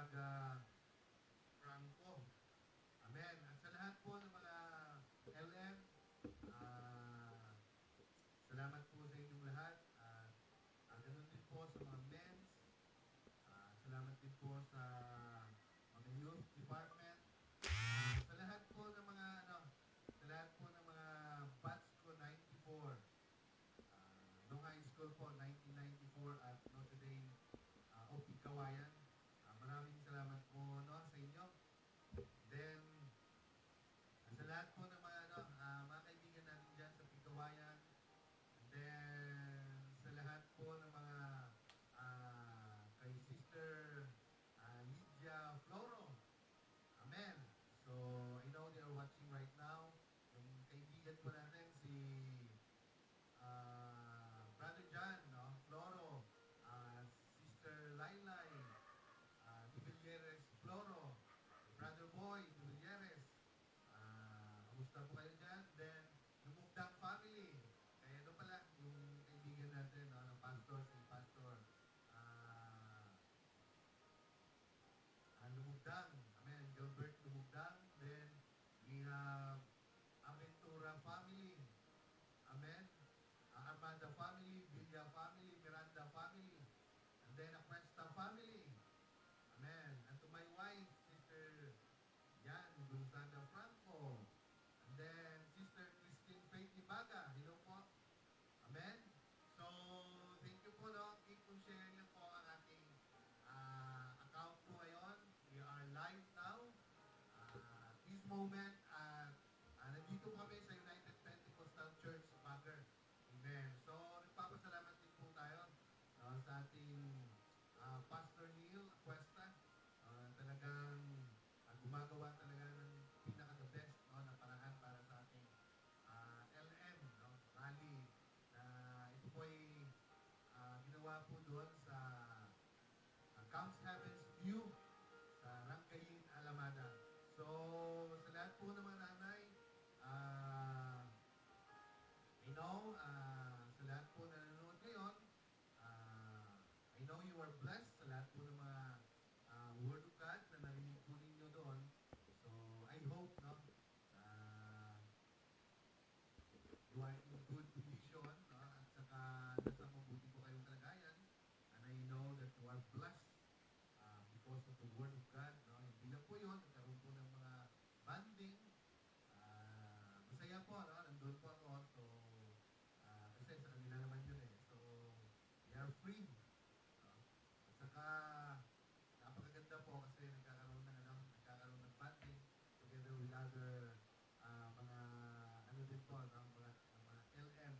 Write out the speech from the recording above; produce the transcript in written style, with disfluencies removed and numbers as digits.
Gonzaga Franco. Amen. At sa lahat po ng mga LM, ah, salamat po sa inyong lahat. At ganun din po sa mga men's. Salamat din po sa mga youth department. Sa lahat po ng mga sa lahat po ng mga batch ko 94. Nung high school po 1994 at Notre Dame OP Kawayan. Maraming salamat po sa inyo. Then sa lahat po ng mga kaibigan natin dyan sa Pigkawayan. And then sa lahat po ng mga kay Sister Lydia Floro. Amen. So, I know they are watching right now. Yung kaibigan po natin, si Brother John, Floro, Sister Laylay, Dubilieres Floro, Brother Boy Dubilieres. Kamusta po kayo dyan? Then, Lumugdang family. Kaya ano pala, yung kaibigan natin, ng pastor, si Pastor Lumugdang. Amen. Gilbert Lumugdang. Then, we have Aventura family. Amen. Armada family, Villa family, Miranda family. And then, Aquesta family. Amen. And to my wife, Sister Jan Gonzaga Franco. And then, Sister Christine Faith Ibaga. Hello po. Amen. So, thank you po, Keep on sharing lang po ang ating account po ngayon. We are live now. This moment, nandito po kami sa United Pentecostal Church, Baguer. Amen. So, nagpapasalamat din po tayo sa ating Pastor Neil Cuesta. Talagang gumagawa talaga ng pinaka-the best na paraan para sa ating LM, rally. Ito po ay ginawa po doon sa Camps Heaven's View sa Rangayin, Alamada. So, sa lahat po ng mga nanay, I know, sa lahat po na nanonood ngayon, I know you are blessed sa lahat po ng mga Word of God na narinig po ninyo doon. So, I hope, you are in good condition, at saka nasa mabuti po kayong kalagayan. And I know that you are blessed because of the Word of God. Hindi lang po yun, nagkaroon po ng mga banding. Masaya po, nandun po ako. So, kasi sa kanila naman yun eh. So, we are free. At saka, napakaganda po kasi nagkakaroon ng banding together with other mga din po, mga LM.